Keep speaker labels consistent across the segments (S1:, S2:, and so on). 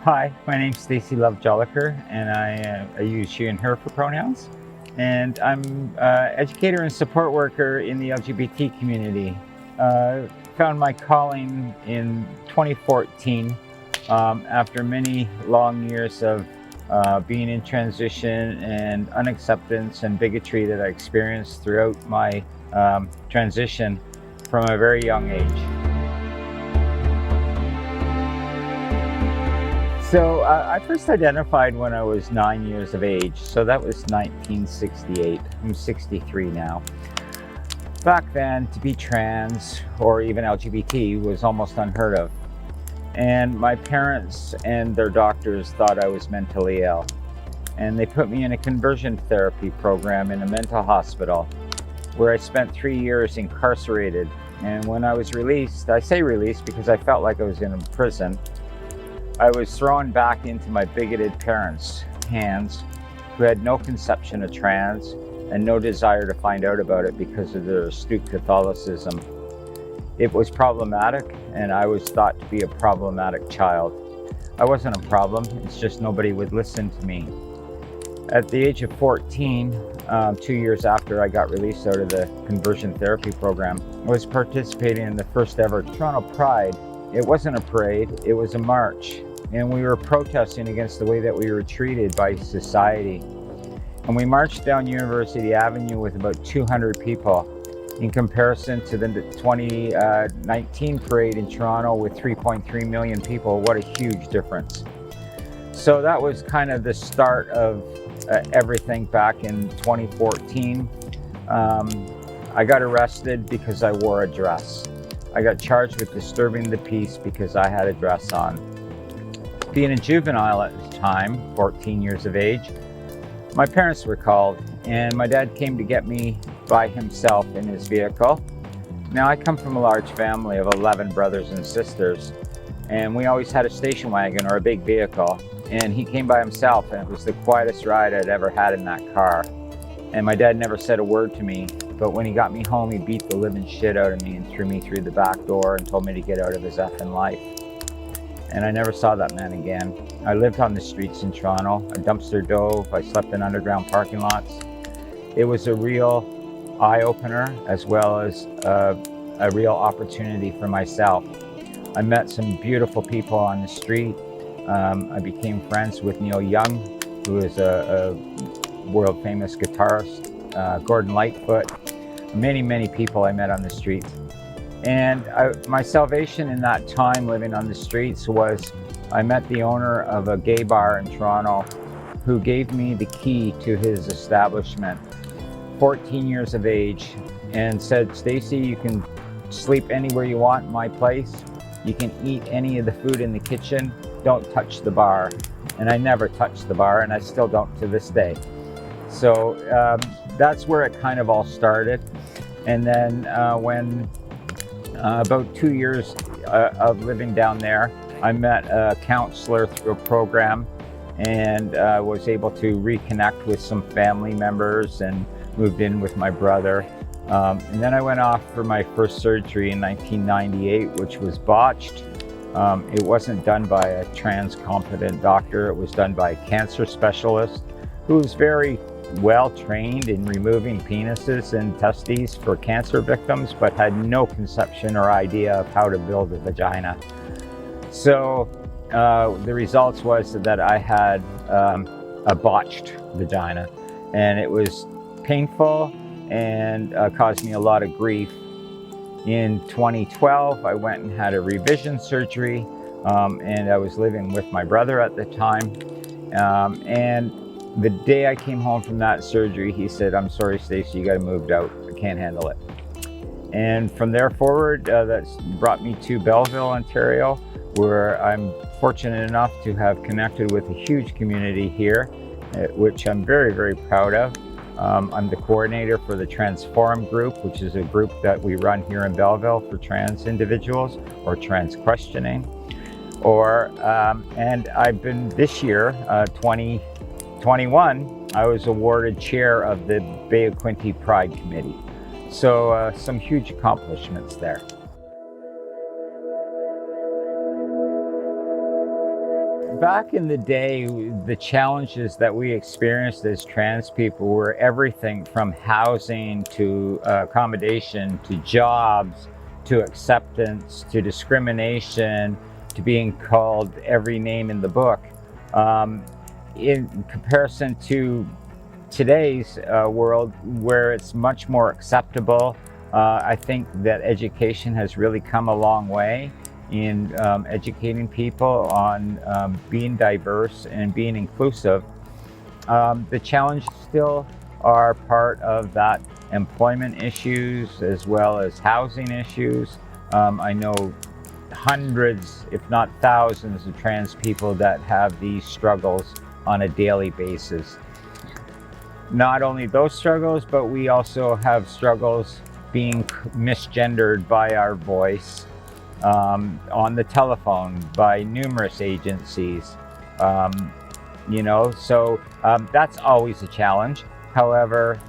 S1: Hi, my name's Stacey Love-Jolliker, and I use she and her for pronouns. And I'm educator and support worker in the LGBT community. Found my calling in 2014 after many long years of being in transition and unacceptance and bigotry that I experienced throughout my transition from a very young age. So I first identified when I was 9 years of age. So that was 1968. I'm 63 now. Back then, to be trans or even LGBT was almost unheard of. And my parents and their doctors thought I was mentally ill. And they put me in a conversion therapy program in a mental hospital where I spent 3 years incarcerated. And when I was released, I say released because I felt like I was in a prison, I was thrown back into my bigoted parents' hands, who had no conception of trans and no desire to find out about it because of their astute Catholicism. It was problematic, and I was thought to be a problematic child. I wasn't a problem, it's just nobody would listen to me. At the age of 14, 2 years after I got released out of the conversion therapy program, I was participating in the first ever Toronto Pride. It wasn't a parade, it was a march. And we were protesting against the way that we were treated by society. And we marched down University Avenue with about 200 people in comparison to the 2019 parade in Toronto with 3.3 million people. What a huge difference. So that was kind of the start of everything back in 2014. I got arrested because I wore a dress. I got charged with disturbing the peace because I had a dress on. Being a juvenile at the time, 14 years of age, my parents were called and my dad came to get me by himself in his vehicle. Now I come from a large family of 11 brothers and sisters, and we always had a station wagon or a big vehicle, and he came by himself, and it was the quietest ride I'd ever had in that car. And my dad never said a word to me, but when he got me home, he beat the living shit out of me and threw me through the back door and told me to get out of his effing life. And I never saw that man again. I lived on the streets in Toronto. I dumpster dove. I slept in underground parking lots. It was a real eye-opener as well as a real opportunity for myself. I met some beautiful people on the street. I became friends with Neil Young, who is a world-famous guitarist, Gordon Lightfoot, many people I met on the streets. And my salvation in that time living on the streets was I met the owner of a gay bar in Toronto who gave me the key to his establishment, 14 years of age, and said, "Stacey, you can sleep anywhere you want in my place. You can eat any of the food in the kitchen. Don't touch the bar." And I never touched the bar, and I still don't to this day. So that's where it kind of all started. And then when about 2 years of living down there, I met a counselor through a program and was able to reconnect with some family members and moved in with my brother. And then I went off for my first surgery in 1998, which was botched. It wasn't done by a trans competent doctor. It was done by a cancer specialist who was very well trained in removing penises and testes for cancer victims, but had no conception or idea of how to build a vagina. So the results was that I had a botched vagina, and it was painful and caused me a lot of grief. In 2012, I went and had a revision surgery, and I was living with my brother at the time. And the day I came home from that surgery, he said, "I'm sorry, Stacey, you got to move out. I can't handle it." And from there forward, that's brought me to Belleville, Ontario, where I'm fortunate enough to have connected with a huge community here, which I'm very proud of. I'm the coordinator for the Transform group, which is a group that we run here in Belleville for trans individuals or trans questioning. And I've been this year, 2021, I was awarded chair of the Bay of Quinte Pride Committee. So some huge accomplishments there. Back in the day, the challenges that we experienced as trans people were everything from housing to accommodation to jobs to acceptance to discrimination to being called every name in the book. Um, in comparison to today's world, where it's much more acceptable, I think that education has really come a long way in educating people on being diverse and being inclusive. The challenges still are part of that employment issues as well as housing issues. I know hundreds, if not thousands, of trans people that have these struggles on a daily basis. Not only those struggles, but we also have struggles being misgendered by our voice, on the telephone by numerous agencies. That's always a challenge. However,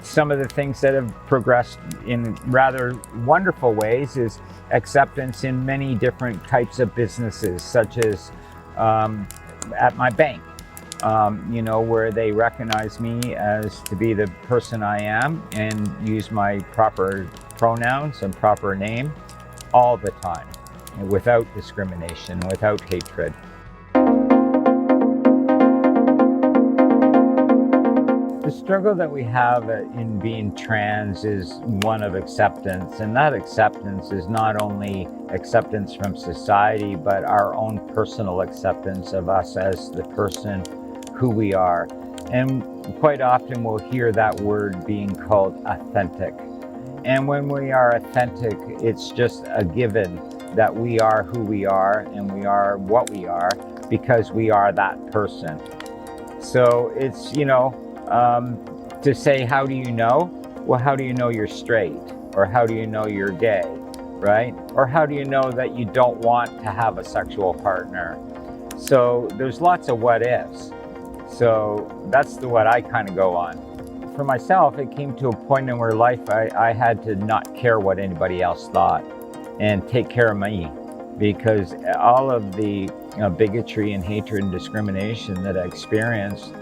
S1: some of the things that have progressed in rather wonderful ways is acceptance in many different types of businesses, such as at my bank, where they recognize me as to be the person I am and use my proper pronouns and proper name all the time, without discrimination, without hatred. The struggle that we have in being trans is one of acceptance, and that acceptance is not only acceptance from society, but our own personal acceptance of us as the person who we are. And quite often we'll hear that word being called authentic. And when we are authentic, it's just a given that we are who we are and we are what we are because we are that person. So it's, to say, how do you know? Well, how do you know you're straight? Or how do you know you're gay, right? Or how do you know that you don't want to have a sexual partner? So there's lots of what ifs. So that's what I kind of go on. For myself, it came to a point in where life I had to not care what anybody else thought and take care of me, because all of the bigotry and hatred and discrimination that I experienced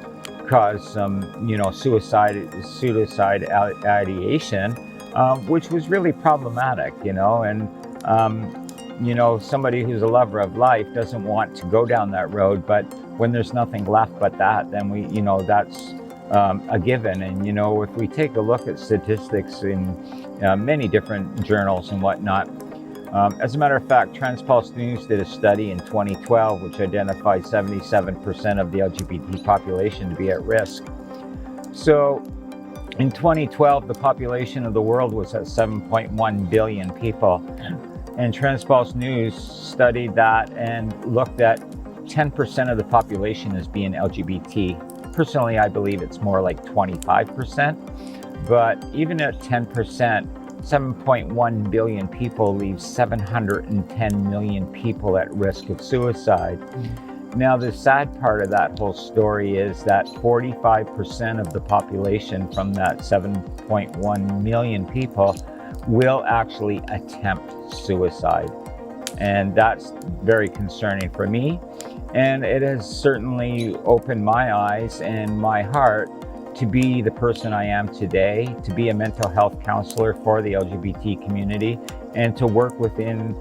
S1: caused some, suicide ideation, which was really problematic, somebody who's a lover of life doesn't want to go down that road, but when there's nothing left but that, then that's a given. And if we take a look at statistics in many different journals and whatnot, as a matter of fact, Transpulse News did a study in 2012 which identified 77% of the LGBT population to be at risk. So in 2012, the population of the world was at 7.1 billion people, and Transpulse News studied that and looked at 10% of the population as being LGBT. Personally, I believe it's more like 25%, but even at 10%, 7.1 billion people leaves 710 million people at risk of suicide. Now, the sad part of that whole story is that 45% of the population from that 7.1 million people will actually attempt suicide. And that's very concerning for me. And it has certainly opened my eyes and my heart to be the person I am today, to be a mental health counselor for the LGBT community, and to work within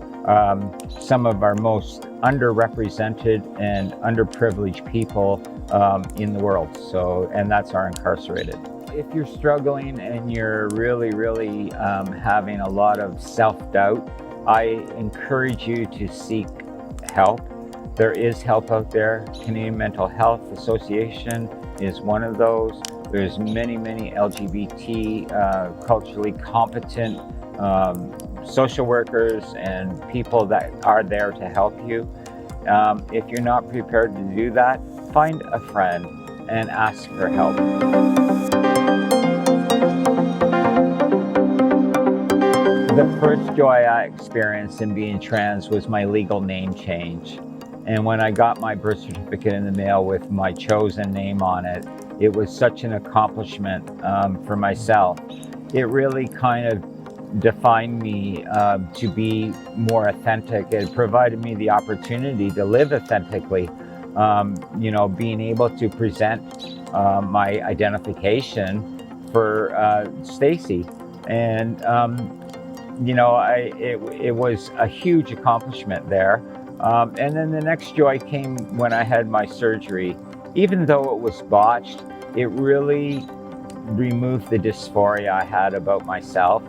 S1: some of our most underrepresented and underprivileged people in the world. And that's our incarcerated. If you're struggling and you're really having a lot of self-doubt, I encourage you to seek help. There is help out there. Canadian Mental Health Association is one of those. There's many LGBT culturally competent social workers and people that are there to help you. If you're not prepared to do that, find a friend and ask for help. The first joy I experienced in being trans was my legal name change. And when I got my birth certificate in the mail with my chosen name on it, it was such an accomplishment for myself. It really kind of defined me to be more authentic. It provided me the opportunity to live authentically. being able to present my identification for Stacey. And it was a huge accomplishment there. And then the next joy came when I had my surgery. Even though it was botched, it really removed the dysphoria I had about myself.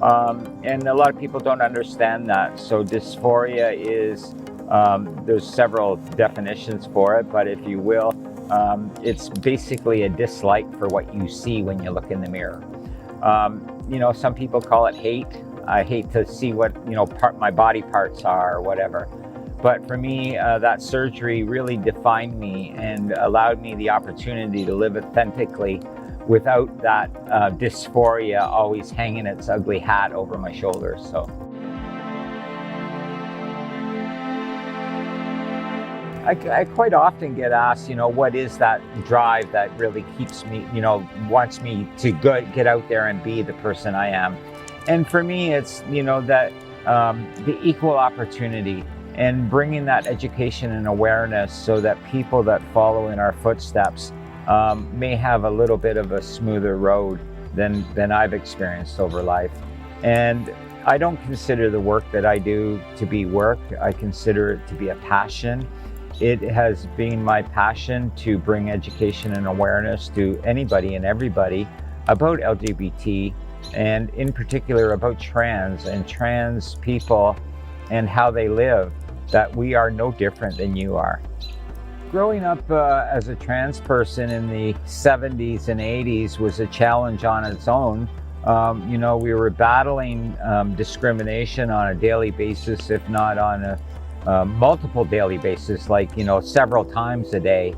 S1: And a lot of people don't understand that. So dysphoria is, there's several definitions for it, but if you will, it's basically a dislike for what you see when you look in the mirror. Some people call it hate. I hate to see what, my body parts are or whatever. But for me, that surgery really defined me and allowed me the opportunity to live authentically without that dysphoria always hanging its ugly hat over my shoulders. So I quite often get asked, what is that drive that really keeps me, wants me to get out there and be the person I am. And for me, it's, that the equal opportunity and bringing that education and awareness so that people that follow in our footsteps may have a little bit of a smoother road than I've experienced over life. And I don't consider the work that I do to be work. I consider it to be a passion. It has been my passion to bring education and awareness to anybody and everybody about LGBT, and in particular about trans people and how they live, that we are no different than you are. Growing up as a trans person in the 70s and 80s was a challenge on its own. We were battling discrimination on a daily basis, if not on a multiple daily basis, like, several times a day.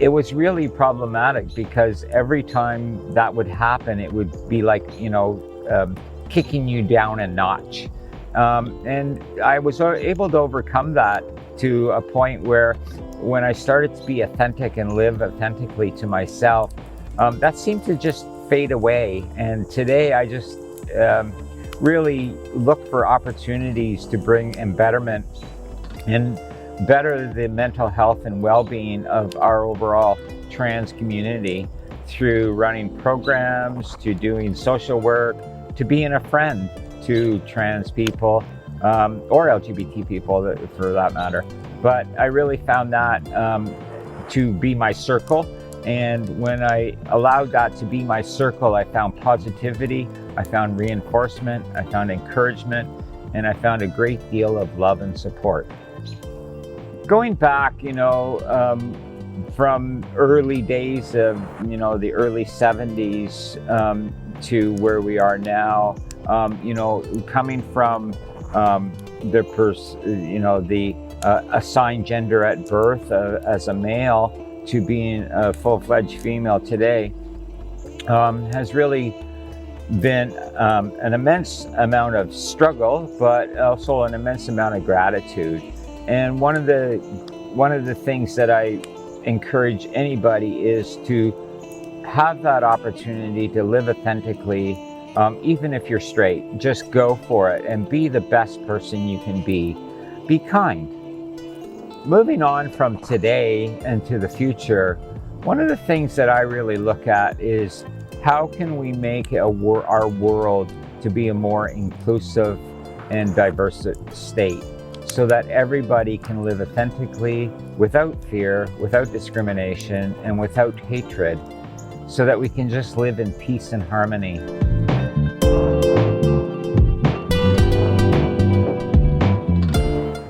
S1: It was really problematic because every time that would happen, it would be like, kicking you down a notch. And I was able to overcome that to a point where when I started to be authentic and live authentically to myself, that seemed to just fade away. And today I just really look for opportunities to bring embetterment and better the mental health and well-being of our overall trans community through running programs, to doing social work, to being a friend to trans people, or LGBT people for that matter. But I really found that to be my circle. And when I allowed that to be my circle, I found positivity, I found reinforcement, I found encouragement, and I found a great deal of love and support. Going back, from early days of, the early 70s to where we are now, coming from the assigned gender at birth as a male to being a full-fledged female today, has really been an immense amount of struggle, but also an immense amount of gratitude. And one of the things that I encourage anybody is to have that opportunity to live authentically, even if you're straight. Just go for it and be the best person you can be. Be kind. Moving on from today and to the future, one of the things that I really look at is how can we make our world to be a more inclusive and diverse state so that everybody can live authentically, without fear, without discrimination, and without hatred, so that we can just live in peace and harmony.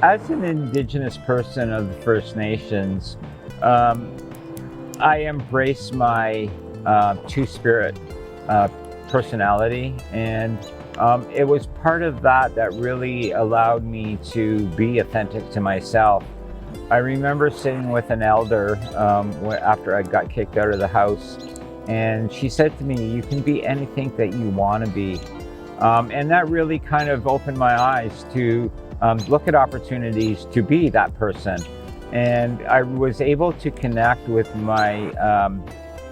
S1: As an Indigenous person of the First Nations, I embrace my two-spirit personality, and it was part of that really allowed me to be authentic to myself. I remember sitting with an elder after I got kicked out of the house, and she said to me, "You can be anything that you want to be." And that really kind of opened my eyes to look at opportunities to be that person. And I was able to connect with my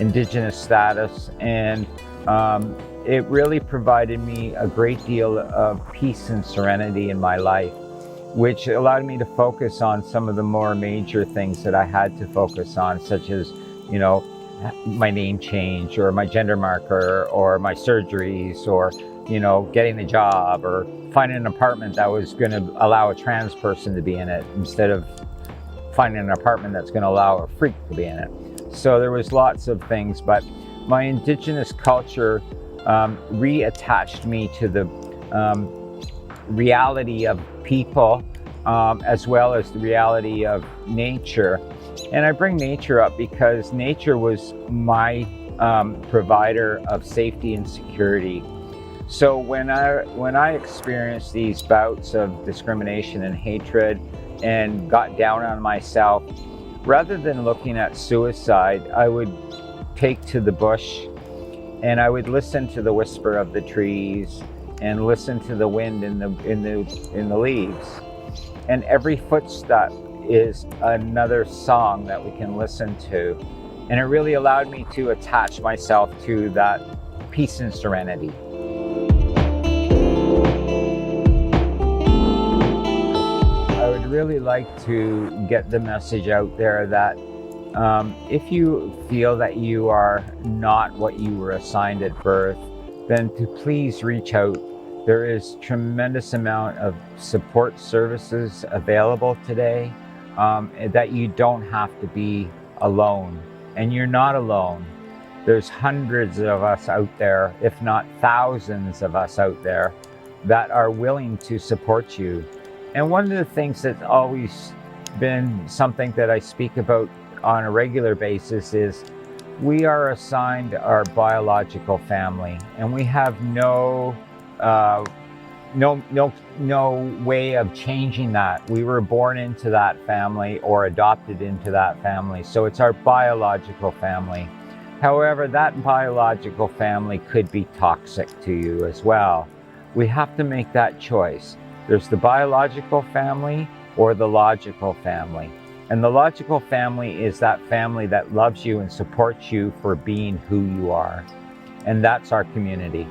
S1: Indigenous status, and it really provided me a great deal of peace and serenity in my life. which allowed me to focus on some of the more major things that I had to focus on, such as, you know, my name change or my gender marker or my surgeries or, you know, getting a job or finding an apartment that was going to allow a trans person to be in it instead of finding an apartment that's going to allow a freak to be in it. So there was lots of things, but my Indigenous culture reattached me to the reality of people as well as the reality of nature. And I bring nature up because nature was my provider of safety and security. So when I experienced these bouts of discrimination and hatred and got down on myself, rather than looking at suicide, I would take to the bush and I would listen to the whisper of the trees and listen to the wind in the leaves. And every footstep is another song that we can listen to. And it really allowed me to attach myself to that peace and serenity. I would really like to get the message out there that if you feel that you are not what you were assigned at birth, then to please reach out. There is tremendous amount of support services available today, that you don't have to be alone. And you're not alone. There's hundreds of us out there, if not thousands of us out there, that are willing to support you. And one of the things that's always been something that I speak about on a regular basis is we are assigned our biological family, and we have no way of changing that. We were born into that family or adopted into that family, so it's our biological family. However, that biological family could be toxic to you as well. We have to make that choice. There's the biological family or the logical family. And the logical family is that family that loves you and supports you for being who you are. And that's our community.